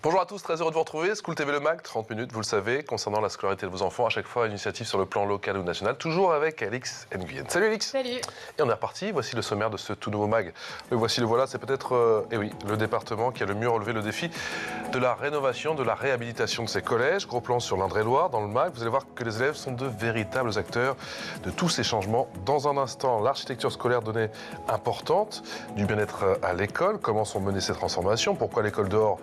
Bonjour à tous, très heureux de vous retrouver. School TV Le Mag, 30 minutes, vous le savez, concernant la scolarité de vos enfants. À chaque fois, une initiative sur le plan local ou national, toujours avec Alix Nguyen. Salut Alix. Salut. Et on est reparti, voici le sommaire de ce tout nouveau mag. Le voici, le voilà, c'est peut-être, le département qui a le mieux relevé le défi de la rénovation, de la réhabilitation de ses collèges. Gros plan sur l'Indre-et-Loire, dans le mag. Vous allez voir que les élèves sont de véritables acteurs de tous ces changements. Dans un instant, l'architecture scolaire, donnée importante, du bien-être à l'école. Comment sont menées ces transformations? Pourquoi l'école dehors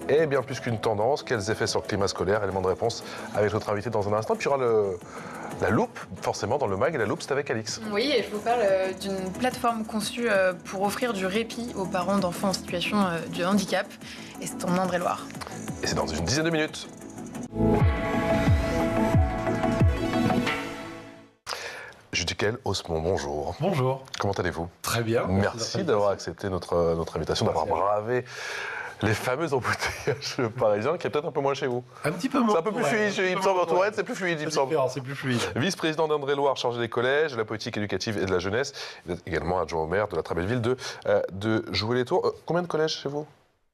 est bien plus qu'une tendance? Quels effets sur le climat scolaire? Élément de réponse avec notre invité dans un instant. Puis il y aura la loupe, forcément, dans le mag. Et la loupe, c'est avec Alix. Oui, et je vous parle d'une plateforme conçue pour offrir du répit aux parents d'enfants en situation de handicap. Et c'est en Indre-et-Loire. Et c'est dans une dizaine de minutes. Judicaël Osmond, bonjour. Bonjour. Comment allez-vous? Très bien. Merci d'avoir accepté notre invitation, d'avoir bravé les fameux embouteillages parisiens, qui est peut-être un peu moins chez vous. Un petit peu moins. C'est un peu plus fluide, il me semble. En Tourette, c'est plus fluide, il me semble. C'est plus fluide. Vice-président d'Indre-et-Loire, chargé des collèges, de la politique éducative et de la jeunesse. Vous êtes également adjoint au maire de la très belle ville de Joué-les-Tours. Combien de collèges chez vous?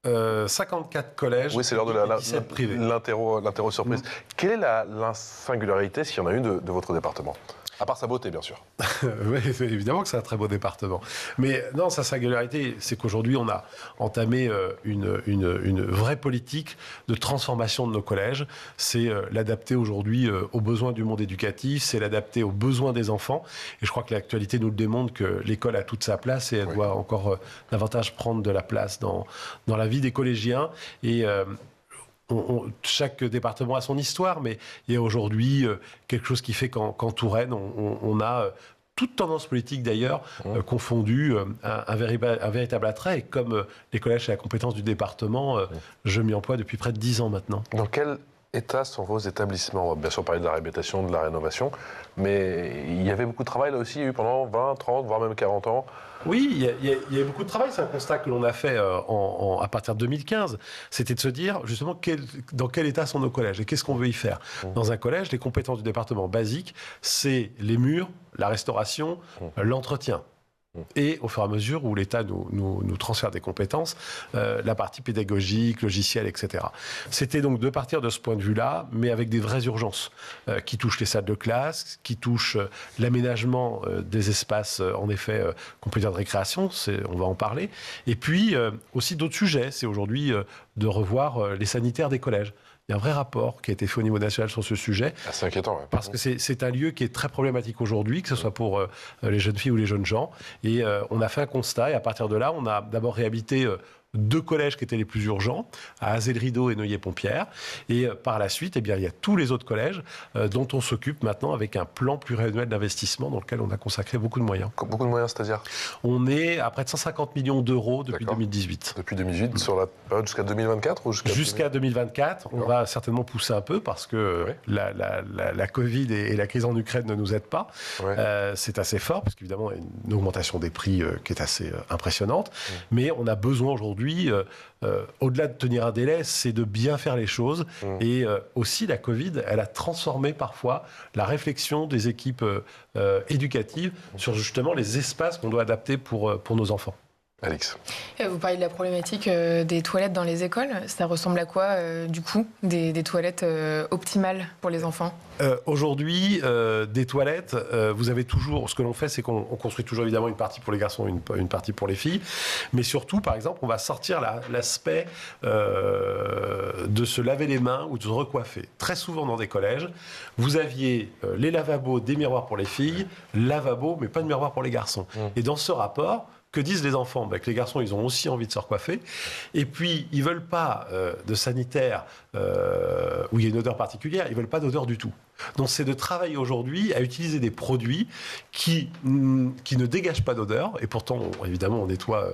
54 collèges. Oui, c'est l'heure de l'interro surprise. Quelle est la singularité, s'il y en a une, de votre département? À part sa beauté, bien sûr. Oui, évidemment que c'est un très beau département. Mais non, sa singularité, c'est qu'aujourd'hui, on a entamé une vraie politique de transformation de nos collèges. C'est l'adapter aujourd'hui aux besoins du monde éducatif, c'est l'adapter aux besoins des enfants. Et je crois que l'actualité nous le démontre que l'école a toute sa place et elle doit encore davantage prendre de la place dans la vie des collégiens. Et chaque département a son histoire, mais il y a aujourd'hui quelque chose qui fait qu'en Touraine, on a toute tendance politique d'ailleurs confondu un véritable attrait. Et comme les collèges c'est la compétence du département, je m'y emploie depuis près de 10 ans maintenant. Dans quel état sont vos établissements? On va bien sûr parler de la réhabilitation, de la rénovation, mais il y avait beaucoup de travail là aussi, il y a eu pendant 20, 30, voire même 40 ans. Oui, il y a eu beaucoup de travail. C'est un constat que l'on a fait à partir de 2015. C'était de se dire, justement, dans quel état sont nos collèges et qu'est-ce qu'on veut y faire. Dans un collège, les compétences du département basiques, c'est les murs, la restauration, l'entretien. Et au fur et à mesure où l'État nous transfère des compétences, la partie pédagogique, logicielle, etc. C'était donc de partir de ce point de vue-là, mais avec des vraies urgences qui touchent les salles de classe, qui touchent l'aménagement des espaces, en effet, qu'on peut dire de récréation, on va en parler. Et puis aussi d'autres sujets, c'est aujourd'hui de revoir les sanitaires des collèges. Il y a un vrai rapport qui a été fait au niveau national sur ce sujet. Ah, c'est inquiétant. Ouais. Parce que c'est un lieu qui est très problématique aujourd'hui, que ce soit pour les jeunes filles ou les jeunes gens. Et on a fait un constat, et à partir de là, on a d'abord réhabilité 2 collèges qui étaient les plus urgents, à Azel-Rideau et Neuilly-Pompière. Et par la suite, eh bien, il y a tous les autres collèges dont on s'occupe maintenant avec un plan pluriannuel d'investissement dans lequel on a consacré beaucoup de moyens. Beaucoup de moyens, c'est-à-dire? On est à près de 150 millions d'euros depuis 2018. Depuis 2018, sur la période jusqu'à 2024 ou jusqu'à 2024, on va certainement pousser un peu parce que la Covid et la crise en Ukraine ne nous aident pas. C'est assez fort parce qu'évidemment, il y a une augmentation des prix qui est assez impressionnante. Mais on a besoin aujourd'hui, au-delà de tenir un délai, c'est de bien faire les choses. Et aussi, la Covid, elle a transformé parfois la réflexion des équipes éducatives sur justement les espaces qu'on doit adapter pour nos enfants. Alix. Vous parlez de la problématique des toilettes dans les écoles. Ça ressemble à quoi, du coup, des toilettes optimales pour les enfants? Aujourd'hui, des toilettes, vous avez toujours... Ce que l'on fait, c'est qu'on construit toujours évidemment une partie pour les garçons et une partie pour les filles. Mais surtout, par exemple, on va sortir l'aspect de se laver les mains ou de se recoiffer. Très souvent dans des collèges, vous aviez les lavabos, des miroirs pour les filles, lavabos, mais pas de miroirs pour les garçons. Et dans ce rapport... Que disent les enfants? Que les garçons, ils ont aussi envie de se recoiffer. Et puis, ils ne veulent pas de sanitaire où il y a une odeur particulière. Ils ne veulent pas d'odeur du tout. Donc, c'est de travailler aujourd'hui à utiliser des produits qui ne dégagent pas d'odeur. Et pourtant, évidemment, on nettoie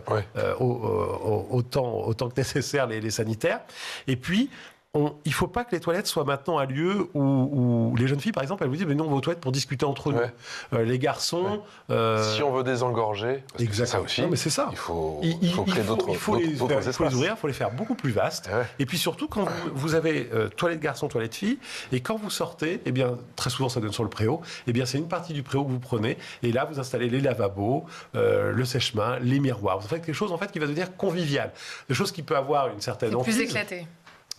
autant que nécessaire les sanitaires. Et puis... il ne faut pas que les toilettes soient maintenant un lieu où les jeunes filles, par exemple, elles vous disent mais nous on va aux toilettes pour discuter entre nous. Les garçons... Si on veut désengorger, parce que c'est ça aussi, non, mais c'est ça. il faut créer d'autres espaces. Il faut les ouvrir, il faut les faire beaucoup plus vastes. Et puis surtout, quand vous avez toilettes garçons, toilettes filles, et quand vous sortez, eh bien, très souvent ça donne sur le préau, eh bien, c'est une partie du préau que vous prenez, et là vous installez les lavabos, le sèche-main, les miroirs. Vous faites quelque chose en fait, qui va devenir convivial. Des choses qui peut avoir une certaine c'est emprise. plus éclaté.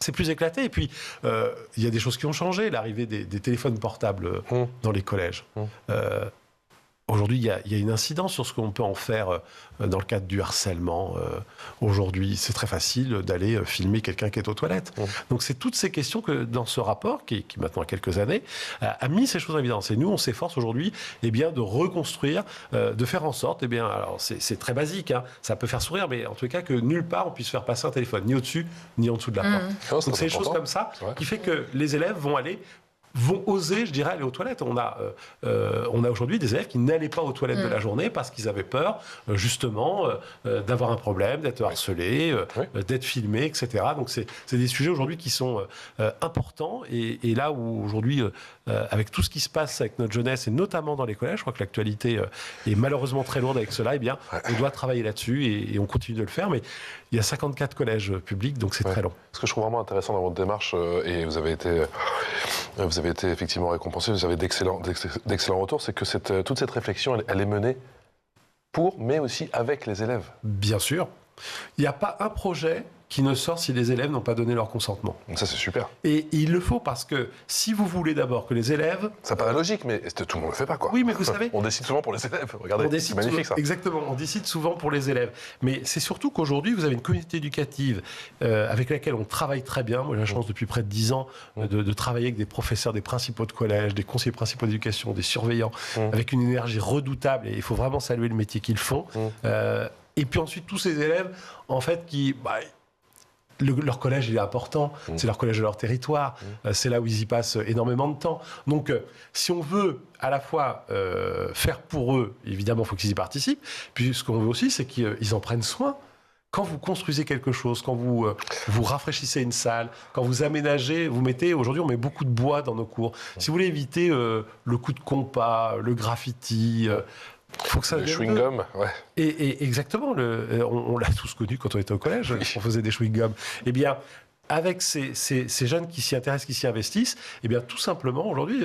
c'est plus éclaté. Et puis, il y a des choses qui ont changé. L'arrivée des téléphones portables dans les collèges. Aujourd'hui, il y a une incidence sur ce qu'on peut en faire dans le cadre du harcèlement. Aujourd'hui, c'est très facile d'aller filmer quelqu'un qui est aux toilettes. Donc, c'est toutes ces questions que, dans ce rapport, qui maintenant a quelques années, a mis ces choses en évidence. Et nous, on s'efforce aujourd'hui de reconstruire, de faire en sorte, alors c'est très basique, ça peut faire sourire, mais en tout cas, que nulle part on puisse faire passer un téléphone, ni au-dessus, ni en dessous de la porte. Donc, c'est des choses comme ça qui fait que les élèves vont oser, je dirais, aller aux toilettes. On a aujourd'hui des élèves qui n'allaient pas aux toilettes de la journée parce qu'ils avaient peur, justement, d'avoir un problème, d'être harcelés, d'être filmés, etc. Donc, c'est des sujets aujourd'hui qui sont importants. Et là où, aujourd'hui, avec tout ce qui se passe avec notre jeunesse, et notamment dans les collèges, je crois que l'actualité est malheureusement très lourde avec cela, on doit travailler là-dessus et on continue de le faire. Mais il y a 54 collèges publics, donc c'est très long. Ce que je trouve vraiment intéressant dans votre démarche, et vous avez été effectivement récompensé, vous avez d'excellents retours, c'est que toute cette réflexion, elle est menée pour, mais aussi avec les élèves. Bien sûr. Il n'y a pas un projet qui ne sort si les élèves n'ont pas donné leur consentement. Ça, c'est super. Et il le faut parce que si vous voulez d'abord que les élèves... Ça paraît logique, mais tout le monde ne le fait pas, quoi. Oui, mais vous savez... On décide souvent pour les élèves. Regardez, c'est magnifique, ça. Exactement, on décide souvent pour les élèves. Mais c'est surtout qu'aujourd'hui, vous avez une communauté éducative avec laquelle on travaille très bien. Moi, j'ai la chance depuis près de 10 ans de travailler avec des professeurs, des principaux de collège, des conseillers principaux d'éducation, des surveillants, avec une énergie redoutable. Et il faut vraiment saluer le métier qu'ils font. Et puis ensuite, tous ces élèves, en fait, leur collège, il est important. C'est leur collège de leur territoire. C'est là où ils y passent énormément de temps. Donc, si on veut à la fois faire pour eux, évidemment, il faut qu'ils y participent. Puis, ce qu'on veut aussi, c'est qu'ils en prennent soin. Quand vous construisez quelque chose, quand vous rafraîchissez une salle, quand vous aménagez, aujourd'hui, on met beaucoup de bois dans nos cours. Si vous voulez éviter le coup de compas, le graffiti... faut que ça le chewing-gum, ouais. Et exactement, on l'a tous connu quand on était au collège, on faisait des chewing-gums. Eh bien, avec ces jeunes qui s'y intéressent, qui s'y investissent, eh bien, tout simplement, aujourd'hui,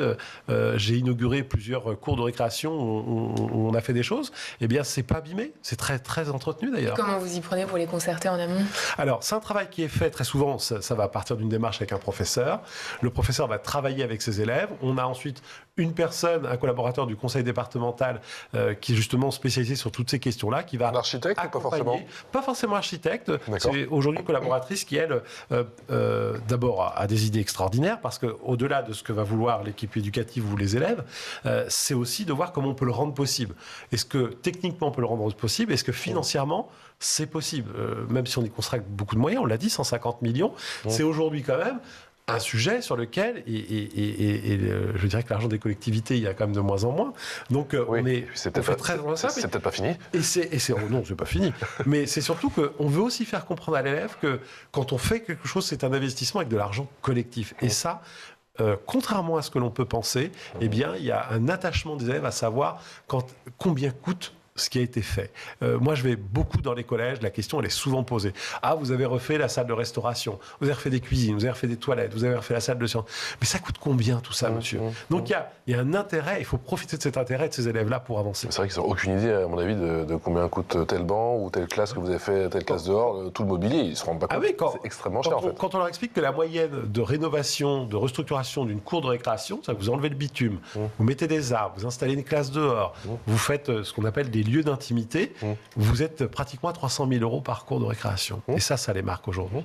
j'ai inauguré plusieurs cours de récréation où on a fait des choses. Eh bien, c'est pas abîmé, c'est très, très entretenu d'ailleurs. Comment vous y prenez pour les concerter en amont? Alors, c'est un travail qui est fait très souvent, ça va partir d'une démarche avec un professeur. Le professeur va travailler avec ses élèves. On a ensuite une personne, un collaborateur du conseil départemental qui est justement spécialisé sur toutes ces questions-là, qui va... Un architecte ou pas forcément? Pas forcément architecte. C'est aujourd'hui une collaboratrice qui, elle, d'abord a des idées extraordinaires, parce qu'au-delà de ce que va vouloir l'équipe éducative ou les élèves, c'est aussi de voir comment on peut le rendre possible. Est-ce que techniquement on peut le rendre possible? Est-ce que financièrement c'est possible? Même si on y consacre beaucoup de moyens, on l'a dit, 150 millions, c'est aujourd'hui quand même un sujet sur lequel, je dirais que l'argent des collectivités, il y a quand même de moins en moins. Donc, on fait très attention. C'est peut-être pas fini. Non, c'est pas fini. Mais c'est surtout qu'on veut aussi faire comprendre à l'élève que quand on fait quelque chose, c'est un investissement avec de l'argent collectif. Et ça, contrairement à ce que l'on peut penser, eh bien, il y a un attachement des élèves à savoir combien coûte ce qui a été fait. Moi, je vais beaucoup dans les collèges, la question, elle est souvent posée. Ah, vous avez refait la salle de restauration, vous avez refait des cuisines, vous avez refait des toilettes, vous avez refait la salle de sciences. Mais ça coûte combien, tout ça, monsieur? Donc, il y a un intérêt, il faut profiter de cet intérêt de ces élèves-là pour avancer. C'est vrai qu'ils n'ont aucune idée, à mon avis, de combien coûte tel banc ou telle classe que vous avez fait, telle classe dehors, tout le mobilier, ils ne se rendent pas compte. C'est extrêmement cher, en fait. Quand on leur explique que la moyenne de rénovation, de restructuration d'une cour de récréation, ça vous enlevez le bitume, vous mettez des arbres, vous installez une classe dehors, vous faites ce qu'on appelle des lieux d'intimité, vous êtes pratiquement à 300 000 € par cours de récréation. Et ça les marque aujourd'hui.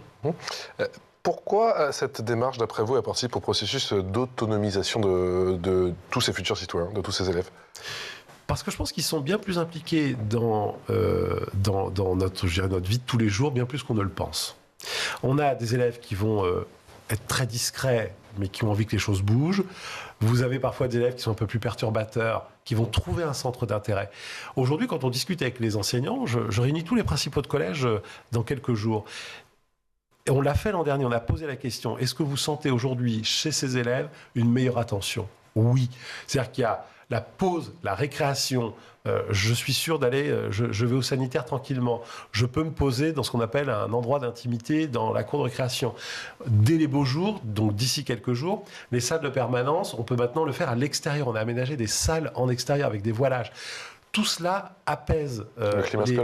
Pourquoi cette démarche, d'après vous, participe au processus d'autonomisation de tous ces futurs citoyens, de tous ces élèves? Parce que je pense qu'ils sont bien plus impliqués dans notre vie de tous les jours, bien plus qu'on ne le pense. On a des élèves qui vont être très discrets, mais qui ont envie que les choses bougent. Vous avez parfois des élèves qui sont un peu plus perturbateurs, qui vont trouver un centre d'intérêt. Aujourd'hui, quand on discute avec les enseignants, je réunis tous les principaux de collège dans quelques jours. Et on l'a fait l'an dernier, on a posé la question, est-ce que vous sentez aujourd'hui chez ces élèves une meilleure attention? Oui. C'est-à-dire qu'il y a la pause, la récréation, je suis sûr d'aller, je vais au sanitaire tranquillement, je peux me poser dans ce qu'on appelle un endroit d'intimité dans la cour de récréation. Dès les beaux jours, donc d'ici quelques jours, les salles de permanence, on peut maintenant le faire à l'extérieur. On a aménagé des salles en extérieur avec des voilages. Tout cela apaise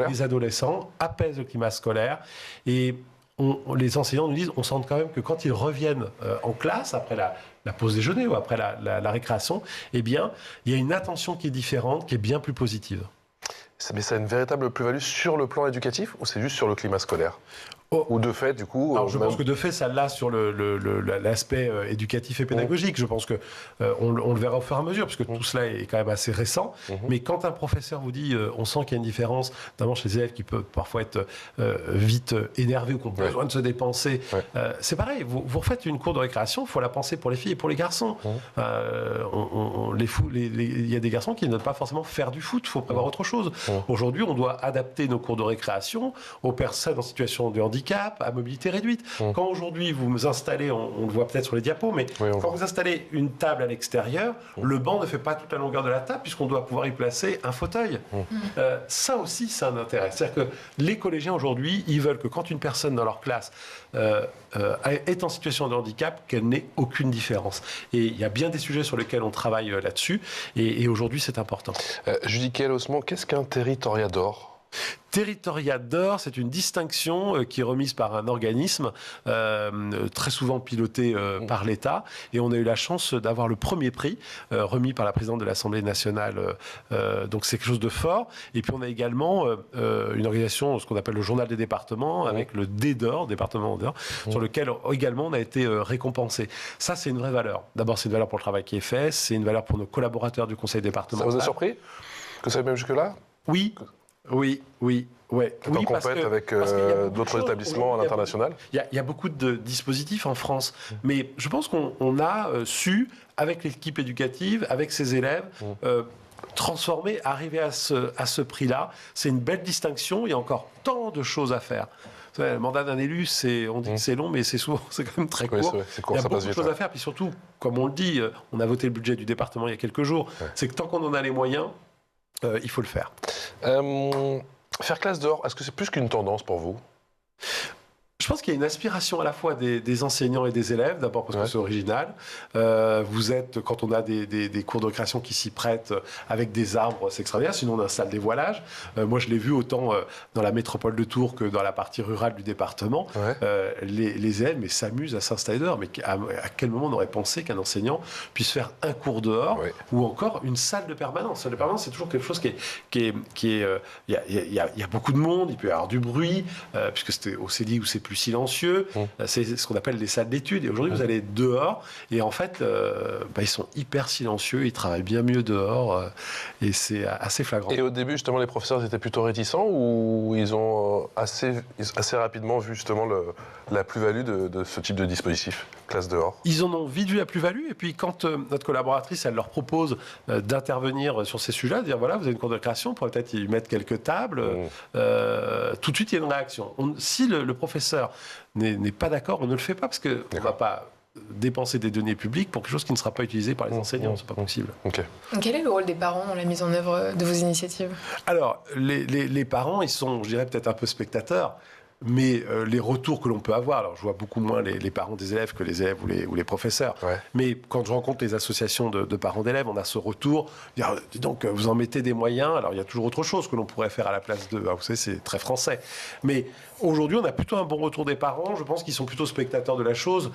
les adolescents, apaise le climat scolaire. Et les enseignants nous disent, on sent quand même que quand ils reviennent en classe, après la pause déjeuner ou après la récréation, eh bien, il y a une attention qui est différente, qui est bien plus positive. Mais ça a une véritable plus-value sur le plan éducatif ou c'est juste sur le climat scolaire ? Ou de fait, du coup... Alors, je pense que de fait, ça l'a sur l'aspect éducatif et pédagogique. Je pense qu'on le verra au fur et à mesure, parce que tout cela est quand même assez récent. Mais quand un professeur vous dit, on sent qu'il y a une différence, notamment chez les élèves qui peuvent parfois être vite énervés ou qui ont besoin de se dépenser, c'est pareil. Vous refaites une cour de récréation, il faut la penser pour les filles et pour les garçons. Il y a des garçons qui ne veulent pas forcément faire du foot, il faut prévoir autre chose. Aujourd'hui, on doit adapter nos cours de récréation aux personnes en situation de handicap, à mobilité réduite. Quand aujourd'hui vous installez, on le voit peut-être sur les diapos, mais quand vous installez une table à l'extérieur, le banc ne fait pas toute la longueur de la table puisqu'on doit pouvoir y placer un fauteuil. Ça aussi, c'est un intérêt. C'est-à-dire que les collégiens aujourd'hui, ils veulent que quand une personne dans leur classe est en situation de handicap, qu'elle n'ait aucune différence. Et il y a bien des sujets sur lesquels on travaille là-dessus, et aujourd'hui, c'est important. Judy Kehl-Haussmann, qu'est-ce qu'un territoriador ? Territoriador, c'est une distinction qui est remise par un organisme très souvent piloté par l'État. Et on a eu la chance d'avoir le premier prix remis par la présidente de l'Assemblée nationale. Donc c'est quelque chose de fort. Et puis on a également une organisation, ce qu'on appelle le Journal des départements, avec le DDOR, département d'or, sur lequel également on a été récompensé. Ça, c'est une vraie valeur. D'abord, c'est une valeur pour le travail qui est fait. C'est une valeur pour nos collaborateurs du conseil départemental. Ça vous a surpris que ça aille même jusque-là ? Oui. Ouais. En compète avec d'autres établissements à l'international. Il y a beaucoup de dispositifs en France, mais je pense qu'on a su, avec l'équipe éducative, avec ses élèves, transformer, arriver à ce prix-là. C'est une belle distinction, il y a encore tant de choses à faire. Le mandat d'un élu, on dit que c'est long, mais c'est quand même très court. C'est court, il y a ça beaucoup passe de vite, choses à faire, puis surtout, comme on le dit, on a voté le budget du département il y a quelques jours, c'est que tant qu'on en a les moyens, il faut le faire. Faire classe dehors, est-ce que c'est plus qu'une tendance pour vous ? Je pense qu'il y a une aspiration à la fois des enseignants et des élèves, d'abord parce que c'est original. Quand on a des cours de récréation qui s'y prêtent avec des arbres, c'est extraordinaire, sinon on installe des voilages. Moi, je l'ai vu autant dans la métropole de Tours que dans la partie rurale du département. Les élèves s'amusent à s'installer dehors. Mais à quel moment on aurait pensé qu'un enseignant puisse faire un cours dehors ou encore une salle de permanence ? La salle de permanence, c'est toujours quelque chose qui est... Il y a beaucoup de monde, il peut y avoir du bruit, puisque c'était au CEDI où c'est plus silencieux, c'est ce qu'on appelle les salles d'études. Et aujourd'hui, vous allez dehors, et en fait, ils sont hyper silencieux, ils travaillent bien mieux dehors, et c'est assez flagrant. Et au début, justement, les professeurs étaient plutôt réticents, ou ils ont assez rapidement vu justement la plus-value de ce type de dispositif, classe dehors ? Ils en ont vite vu la plus-value, et puis quand notre collaboratrice, elle leur propose d'intervenir sur ces sujets-là, de dire voilà, vous avez une cour de récréation, on pourrait peut-être y mettre quelques tables, tout de suite, il y a une réaction. Si le professeur n'est pas d'accord, on ne le fait pas, parce qu'on ne va pas dépenser des données publiques pour quelque chose qui ne sera pas utilisé par les enseignants, c'est pas possible. Quel est le rôle des parents dans la mise en œuvre de vos initiatives ? Alors, les parents, ils sont, je dirais, peut-être un peu spectateurs, mais les retours que l'on peut avoir, alors je vois beaucoup moins les parents des élèves que les élèves ou les professeurs, mais quand je rencontre les associations de parents d'élèves, on a ce retour, dis donc, vous en mettez des moyens, alors il y a toujours autre chose que l'on pourrait faire à la place d'eux, vous savez, c'est très français. Mais aujourd'hui, on a plutôt un bon retour des parents, je pense qu'ils sont plutôt spectateurs de la chose.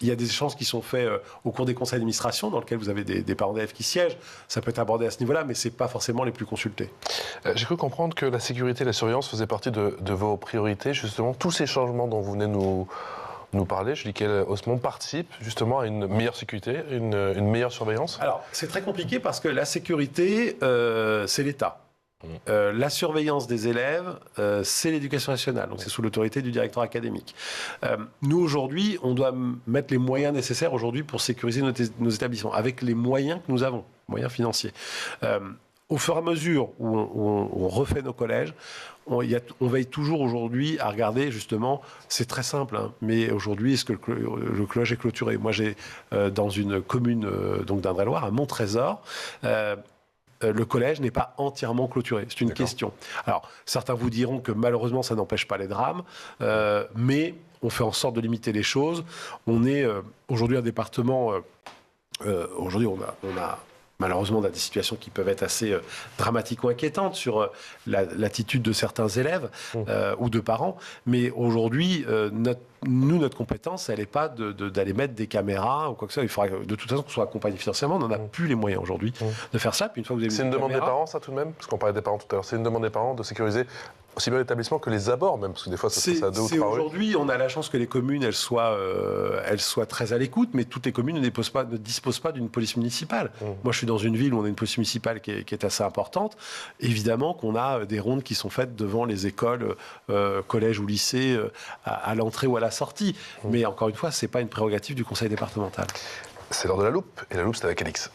Il y a des échanges qui sont faits au cours des conseils d'administration dans lesquels vous avez des parents d'élèves qui siègent. Ça peut être abordé à ce niveau-là, mais ce n'est pas forcément les plus consultés. J'ai cru comprendre que la sécurité et la surveillance faisaient partie de vos priorités. Justement, tous ces changements dont vous venez nous parler, Judy Kehl-Haussmann, participent justement à une meilleure sécurité, une meilleure surveillance ? Alors, c'est très compliqué parce que la sécurité, c'est l'État. La surveillance des élèves, c'est l'éducation nationale, donc c'est sous l'autorité du directeur académique. Nous, aujourd'hui, on doit mettre les moyens nécessaires aujourd'hui pour sécuriser nos établissements, avec les moyens que nous avons, moyens financiers. Au fur et à mesure où on refait nos collèges, on veille toujours aujourd'hui à regarder justement, c'est très simple, mais aujourd'hui, est-ce que le collège est clôturé ? Moi, j'ai dans une commune donc d'Indre-et-Loire, à Montrésor, le collège n'est pas entièrement clôturé. C'est une question. Alors, certains vous diront que malheureusement, ça n'empêche pas les drames, mais on fait en sorte de limiter les choses. On est aujourd'hui un département... aujourd'hui, on a malheureusement, on a des situations qui peuvent être assez dramatiques ou inquiétantes sur l'attitude de certains élèves ou de parents. Mais aujourd'hui, notre compétence, elle n'est pas d'aller mettre des caméras ou quoi que ce soit. Il faudra de toute façon qu'on soit accompagné financièrement. On n'en a plus les moyens aujourd'hui de faire ça. Puis une fois que vous avez c'est une demande des parents, ça, tout de même? Parce qu'on parlait des parents tout à l'heure. C'est une demande des parents de sécuriser aussi bien l'établissement que les abords, même, parce que des fois, ça a 2 ou 3 rues. Aujourd'hui, on a la chance que les communes, elles soient très à l'écoute, mais toutes les communes ne disposent pas d'une police municipale. Moi, je suis dans une ville où on a une police municipale qui est assez importante. Évidemment qu'on a des rondes qui sont faites devant les écoles, collèges ou lycées, à l'entrée ou à la sortie. Mais encore une fois, ce n'est pas une prérogative du conseil départemental. C'est l'heure de la loupe, et la loupe, c'est avec Alix.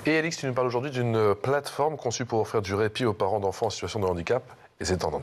Et Alix, tu nous parles aujourd'hui d'une plateforme conçue pour offrir du répit aux parents d'enfants en situation de handicap. Et c'est en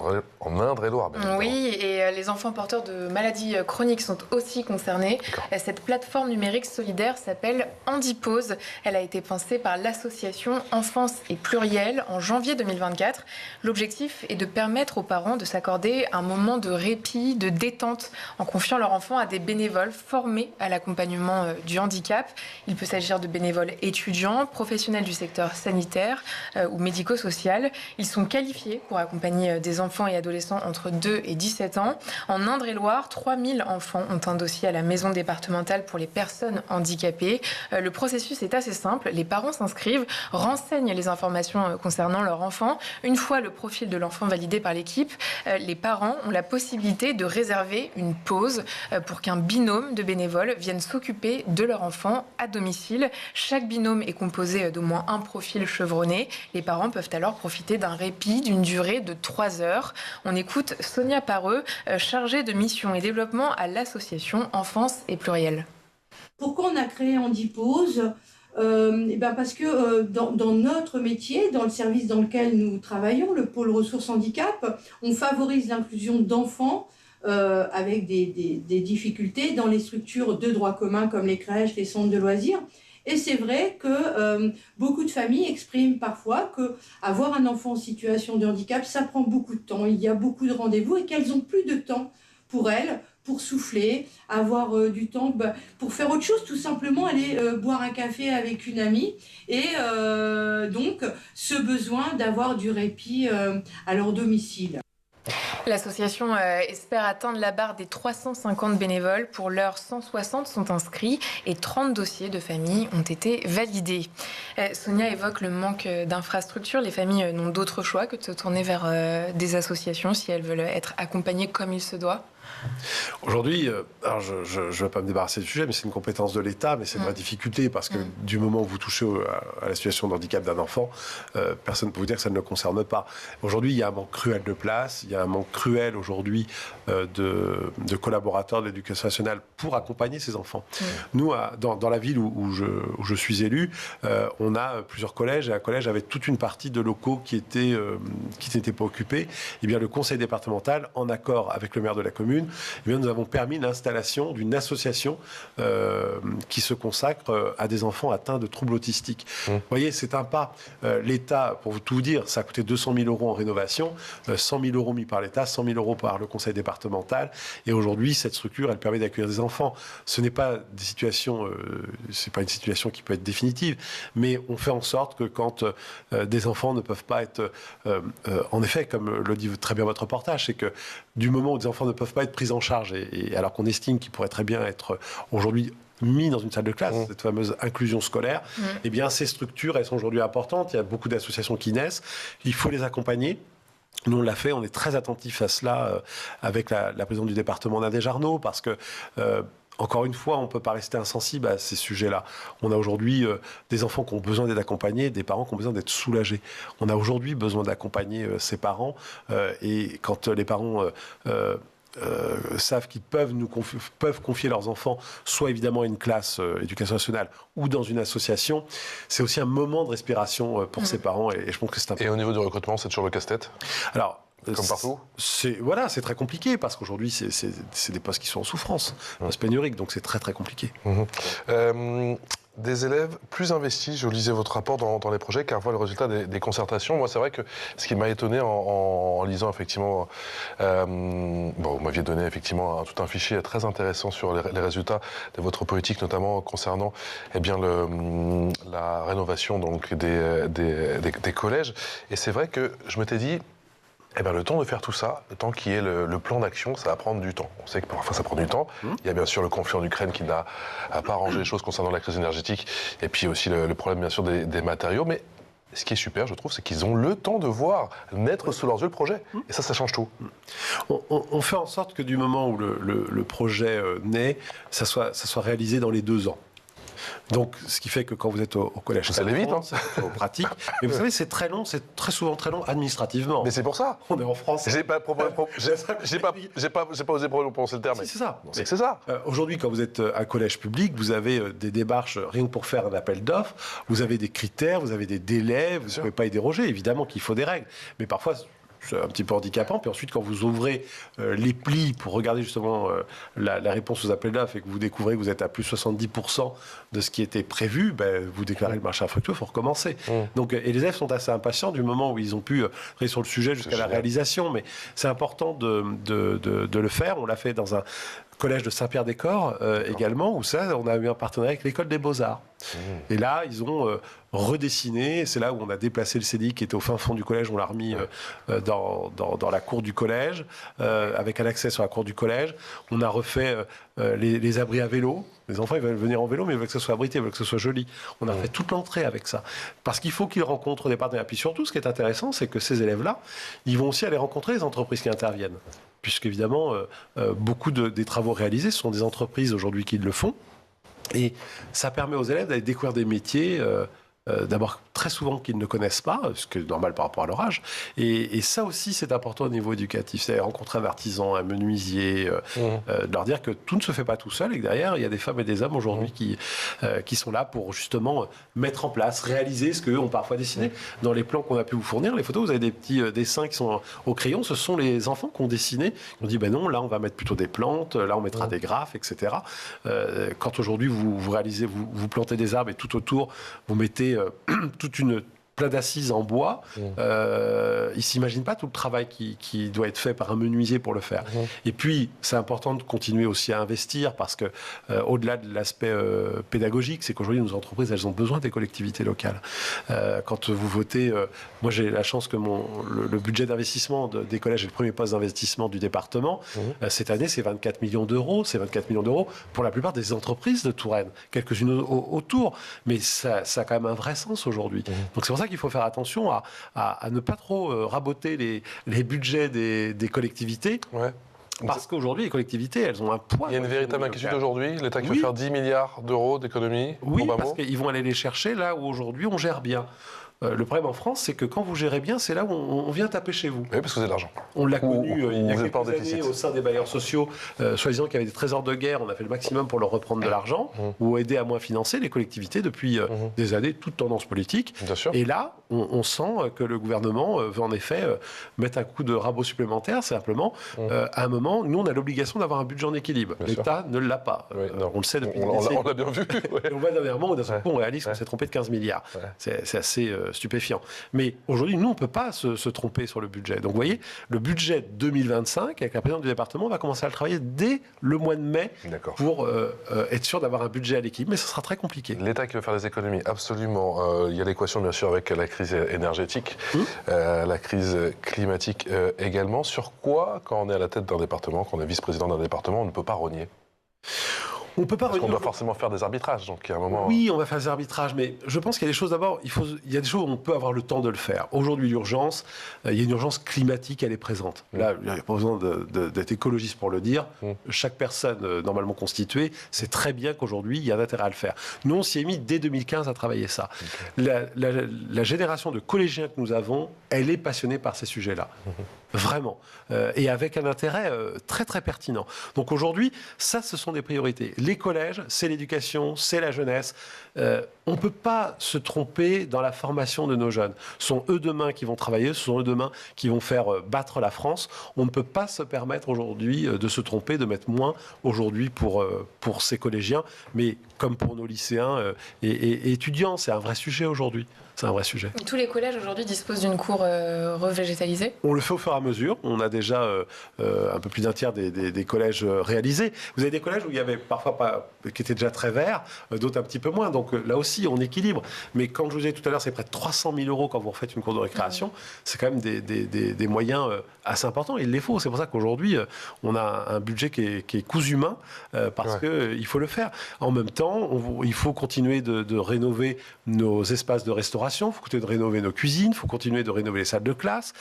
Indre-et-Loire, bien évidemment. Oui, et les enfants porteurs de maladies chroniques sont aussi concernés. Cette plateforme numérique solidaire s'appelle Handipause. Elle a été pensée par l'association Enfance et Pluriel en janvier 2024. L'objectif est de permettre aux parents de s'accorder un moment de répit, de détente, en confiant leur enfant à des bénévoles formés à l'accompagnement du handicap. Il peut s'agir de bénévoles étudiants, professionnels du secteur sanitaire ou médico-social. Ils sont qualifiés pour accompagner des enfants et adolescents entre 2 et 17 ans. En Indre-et-Loire, 3000 enfants ont un dossier à la maison départementale pour les personnes handicapées. Le processus est assez simple. Les parents s'inscrivent, renseignent les informations concernant leur enfant. Une fois le profil de l'enfant validé par l'équipe, les parents ont la possibilité de réserver une pause pour qu'un binôme de bénévoles vienne s'occuper de leur enfant à domicile. Chaque binôme est composé d'au moins un profil chevronné. Les parents peuvent alors profiter d'un répit d'une durée de 3 heures. On écoute Sonia Pareux, chargée de mission et développement à l'association Enfance et Pluriel. Pourquoi on a créé Handipause ? Parce que dans notre métier, dans le service dans lequel nous travaillons, le pôle ressources handicap, on favorise l'inclusion d'enfants avec des difficultés dans les structures de droit commun comme les crèches, les centres de loisirs. Et c'est vrai que beaucoup de familles expriment parfois qu'avoir un enfant en situation de handicap, ça prend beaucoup de temps. Il y a beaucoup de rendez-vous et qu'elles n'ont plus de temps pour elles, pour souffler, avoir du temps pour faire autre chose, tout simplement aller boire un café avec une amie. Et donc, ce besoin d'avoir du répit à leur domicile. L'association espère atteindre la barre des 350 bénévoles. Pour l'heure, 160 sont inscrits et 30 dossiers de familles ont été validés. Sonia évoque le manque d'infrastructures. Les familles n'ont d'autre choix que de se tourner vers des associations si elles veulent être accompagnées comme il se doit. Aujourd'hui, alors je ne vais pas me débarrasser du sujet, mais c'est une compétence de l'État, mais c'est une vraie difficulté parce que du moment où vous touchez à la situation de handicap d'un enfant, personne ne peut vous dire que ça ne le concerne pas. Aujourd'hui, il y a un manque cruel de place, il y a un manque cruel aujourd'hui de collaborateurs de l'éducation nationale pour accompagner ces enfants. Nous, dans la ville où je suis élu, on a plusieurs collèges, et un collège avait toute une partie de locaux qui n'étaient pas occupés. Et bien, le conseil départemental, en accord avec le maire de la commune, eh bien, nous avons permis l'installation d'une association qui se consacre à des enfants atteints de troubles autistiques. Vous voyez, c'est un pas. L'État, pour tout vous dire, ça a coûté 200 000 € en rénovation, 100 000 € mis par l'État, 100 000 € par le conseil départemental. Et aujourd'hui, cette structure, elle permet d'accueillir des enfants. Ce n'est pas des situations, c'est pas une situation qui peut être définitive, mais on fait en sorte que quand des enfants ne peuvent pas être, en effet, comme le dit très bien votre reportage, c'est que du moment où des enfants ne peuvent pas être pris en charge, et alors qu'on estime qu'ils pourraient très bien être aujourd'hui mis dans une salle de classe, cette fameuse inclusion scolaire, eh bien ces structures, elles sont aujourd'hui importantes. Il y a beaucoup d'associations qui naissent. Il faut les accompagner. Nous, on l'a fait, on est très attentifs à cela avec la présidente du département, Nadège Arnaud, parce que encore une fois, on ne peut pas rester insensible à ces sujets-là. On a aujourd'hui des enfants qui ont besoin d'être accompagnés, des parents qui ont besoin d'être soulagés. On a aujourd'hui besoin d'accompagner ces parents, et quand les parents savent qu'ils peuvent confier leurs enfants, soit évidemment à une classe éducation nationale ou dans une association, c'est aussi un moment de respiration pour ces parents, et je pense que c'est important. Et au niveau du recrutement, c'est toujours le casse-tête ? Alors, comme partout ? C'est très compliqué parce qu'aujourd'hui, c'est des postes qui sont en souffrance, postes pénuriques, donc c'est très très compliqué. des élèves plus investis. Je lisais votre rapport dans les projets, car voit le résultat des concertations. Moi, c'est vrai que ce qui m'a étonné en lisant effectivement, vous m'aviez donné effectivement tout un fichier très intéressant sur les résultats de votre politique, notamment concernant la rénovation donc des collèges. Et c'est vrai que je m'étais dit, le temps de faire tout ça, le temps qui est le plan d'action, ça va prendre du temps. On sait que parfois ça prend du temps. Il y a bien sûr le conflit en Ukraine qui n'a pas arrangé les choses concernant la crise énergétique, et puis aussi le problème bien sûr des matériaux. Mais ce qui est super, je trouve, c'est qu'ils ont le temps de voir naître sous leurs yeux le projet. Et ça change tout. On fait en sorte que du moment où le projet naît, ça soit réalisé dans les 2 ans. Donc, ce qui fait que quand vous êtes au collège, ça allait vite, c'est pratique. Mais vous savez, c'est très long, c'est très souvent très long administrativement. Mais c'est pour ça. On est en France. J'ai pas osé prononcer le terme. C'est ça. C'est ça. Aujourd'hui, quand vous êtes un collège public, vous avez des démarches rien que pour faire un appel d'offres. Vous avez des critères, vous avez des délais. Vous ne pouvez pas y déroger. Évidemment qu'il faut des règles. Mais parfois, c'est un petit peu handicapant. Puis ensuite, quand vous ouvrez les plis pour regarder justement la réponse aux appels d'offres et que vous découvrez que vous êtes à plus 70% de ce qui était prévu, vous déclarez le marché infructueux, il faut recommencer. Donc, et les élèves sont assez impatients du moment où ils ont pu travailler sur le sujet jusqu'à la réalisation. Mais c'est important de le faire. On l'a fait dans un collège de Saint-Pierre-des-Corps également, où on a eu un partenariat avec l'école des Beaux-Arts. Et là, ils ont redessiné. C'est là où on a déplacé le CDI qui était au fin fond du collège. On l'a remis dans la cour du collège, avec un accès sur la cour du collège. On a refait les abris à vélo. Les enfants, ils veulent venir en vélo, mais ils veulent que ce soit abrité, ils veulent que ce soit joli. On a fait toute l'entrée avec ça. Parce qu'il faut qu'ils rencontrent des partenaires. Puis surtout, ce qui est intéressant, c'est que ces élèves-là, ils vont aussi aller rencontrer les entreprises qui interviennent. Puisqu'évidemment, beaucoup des travaux réalisés sont des entreprises aujourd'hui qui le font. Et ça permet aux élèves d'aller découvrir des métiers, d'abord très souvent qu'ils ne connaissent pas, ce qui est normal par rapport à leur âge. Et ça aussi, c'est important au niveau éducatif. C'est rencontrer un artisan, un menuisier, de leur dire que tout ne se fait pas tout seul et que derrière, il y a des femmes et des hommes aujourd'hui qui sont là pour justement mettre en place, réaliser ce qu'eux ont parfois dessiné. Dans les plans qu'on a pu vous fournir, les photos, vous avez des petits dessins qui sont au crayon. Ce sont les enfants qui ont dessiné. On dit, non, là, on va mettre plutôt des plantes, là, on mettra des graphes, etc. Quand aujourd'hui, vous réalisez, vous plantez des arbres et tout autour, vous mettez toute une plat d'assises en bois, ils ne s'imaginent pas tout le travail qui doit être fait par un menuisier pour le faire. Et puis, c'est important de continuer aussi à investir parce que, au-delà de l'aspect pédagogique, c'est qu'aujourd'hui, nos entreprises, elles ont besoin des collectivités locales. Quand vous votez, moi j'ai la chance que le budget d'investissement des collèges est le premier poste d'investissement du département. Cette année, c'est 24 millions d'euros. C'est 24 millions d'euros pour la plupart des entreprises de Touraine, quelques-unes autour. Mais ça a quand même un vrai sens aujourd'hui. Donc c'est pour ça qu'il faut faire attention à ne pas trop raboter les budgets des collectivités. Parce qu'aujourd'hui, les collectivités, elles ont un poids. Il y a une véritable inquiétude aujourd'hui. L'État qui veut faire 10 milliards d'euros d'économies. Oui, parce qu'ils vont aller les chercher là où aujourd'hui on gère bien. Le problème en France, c'est que quand vous gérez bien, c'est là où on vient taper chez vous. Oui, parce que vous avez de l'argent. On l'a connu il y a quelques années au sein des bailleurs sociaux, soi-disant qu'il y avait des trésors de guerre, on a fait le maximum pour leur reprendre de l'argent, ou aider à moins financer les collectivités depuis des années, toute tendance politique. Et là, on sent que le gouvernement veut en effet mettre un coup de rabot supplémentaire, simplement. À un moment, nous, on a l'obligation d'avoir un budget en équilibre. L'État ne l'a pas. On le sait depuis des décennies. On l'a bien vu. Et on voit dernièrement, d'un seul coup, on réalise qu'on s'est trompé de 15 milliards. C'est assez stupéfiant. Mais aujourd'hui, nous, on ne peut pas se tromper sur le budget. Donc, vous voyez, le budget 2025, avec la présidente du département, on va commencer à le travailler dès le mois de mai pour être sûr d'avoir un budget à l'équilibre. Mais ce sera très compliqué. L'État qui veut faire des économies, absolument. Il y a l'équation, bien sûr, avec la crise énergétique, la crise climatique également. Sur quoi, quand on est à la tête d'un département, quand on est vice-président d'un département, on ne peut pas rogner ? On peut pas Parce qu'on doit forcément faire des arbitrages, donc il y a un moment... Oui, on va faire des arbitrages, mais je pense qu'il y a des choses d'abord, il y a des choses où on peut avoir le temps de le faire. Aujourd'hui, l'urgence, il y a une urgence climatique, elle est présente. Là, il n'y a pas besoin d'être écologiste pour le dire. Chaque personne normalement constituée sait très bien qu'aujourd'hui, il y a un intérêt à le faire. Nous, on s'y est mis dès 2015 à travailler ça. La génération de collégiens que nous avons, elle est passionnée par ces sujets-là. Vraiment. Et avec un intérêt très, très pertinent. Donc aujourd'hui, ça, ce sont des priorités. Les collèges, c'est l'éducation, c'est la jeunesse. on ne peut pas se tromper dans la formation de nos jeunes. Ce sont eux demain qui vont travailler, ce sont eux demain qui vont faire battre la France. On ne peut pas se permettre aujourd'hui de se tromper, de mettre moins aujourd'hui pour ces collégiens, mais comme pour nos lycéens et étudiants, c'est un vrai sujet aujourd'hui. C'est un vrai sujet. Tous les collèges aujourd'hui disposent d'une cour revégétalisée. On le fait au fur et à mesure. On a déjà un peu plus d'un tiers des collèges réalisés. Vous avez des collèges où il y avait parfois pas, qui étaient déjà très verts, d'autres un petit peu moins. Donc là aussi, on équilibre. Mais comme je vous disais tout à l'heure, c'est près de 300 000 € quand vous refaites une cour de récréation. C'est quand même des moyens assez importants. Il les faut. C'est pour ça qu'aujourd'hui, on a un budget qui est cousu main parce qu'il faut le faire. En même temps, il faut continuer de rénover nos espaces de restauration. Il faut continuer de rénover nos cuisines, il faut continuer de rénover les salles de classe.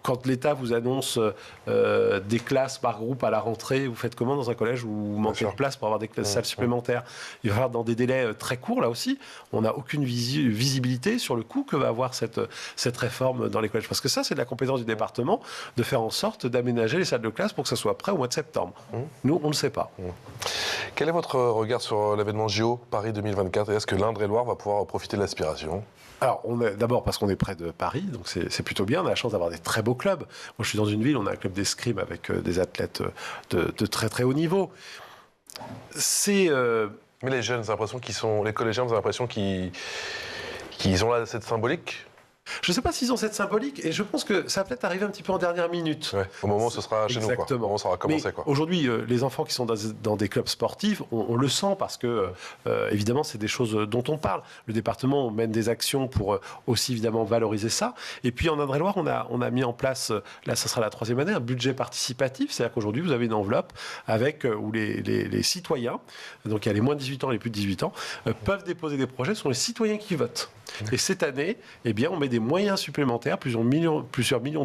Quand l'État vous annonce des classes par groupe à la rentrée, vous faites comment dans un collège où vous manquez de place pour avoir des salles supplémentaires? Il va falloir dans des délais très courts, là aussi. On n'a aucune visibilité sur le coût que va avoir cette réforme dans les collèges. Parce que ça, c'est de la compétence du département de faire en sorte d'aménager les salles de classe pour que ça soit prêt au mois de septembre. Nous, on ne le sait pas. Quel est votre regard sur l'événement JO Paris 2024 et est-ce que l'Indre-et-Loire va pouvoir profiter de l'aspiration? Alors, d'abord parce qu'on est près de Paris, donc c'est plutôt bien. On a la chance d'avoir des très beaux clubs. Moi, je suis dans une ville, on a un club d'escrime avec des athlètes de très très haut niveau. Mais les jeunes, les collégiens, vous avez l'impression qu'ils ont là cette symbolique? Je ne sais pas s'ils ont cette symbolique et je pense que ça va peut-être arriver un petit peu en dernière minute. Ouais, au moment où ce sera chez nous. Au moment où ça aura commencé. Aujourd'hui, les enfants qui sont dans des clubs sportifs, on le sent parce que, évidemment, c'est des choses dont on parle. Le département mène des actions pour aussi, évidemment, valoriser ça. Et puis, en Indre-et-Loire, on a mis en place, là, ça sera la 3e année, un budget participatif. C'est-à-dire qu'aujourd'hui, vous avez une enveloppe où les citoyens, donc il y a les moins de 18 ans et les plus de 18 ans, peuvent déposer des projets. Ce sont les citoyens qui votent. Et cette année, eh bien, on met des moyens supplémentaires, plusieurs millions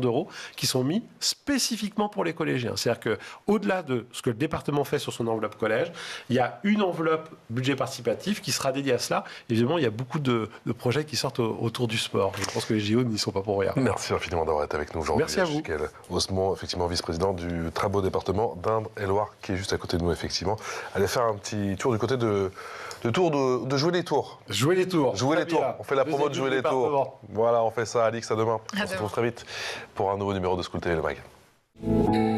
d'euros, qui sont mis spécifiquement pour les collégiens. C'est-à-dire qu'au-delà de ce que le département fait sur son enveloppe collège, il y a une enveloppe budget participatif qui sera dédiée à cela. Évidemment, il y a beaucoup de projets qui sortent autour du sport. Je pense que les JO n'y sont pas pour rien. Merci infiniment d'avoir été avec nous aujourd'hui. Merci à vous. Michael Osmond, effectivement vice-président du très beau département d'Indre-et-Loire, qui est juste à côté de nous, effectivement. Allez faire un petit tour du côté de jouer les tours. Jouer les tours. Jouer les tours. On fait la promo de jouer les tours. Voilà, on fait ça. Alix, à demain. On se retrouve très vite pour un nouveau numéro de School TV Le Mag.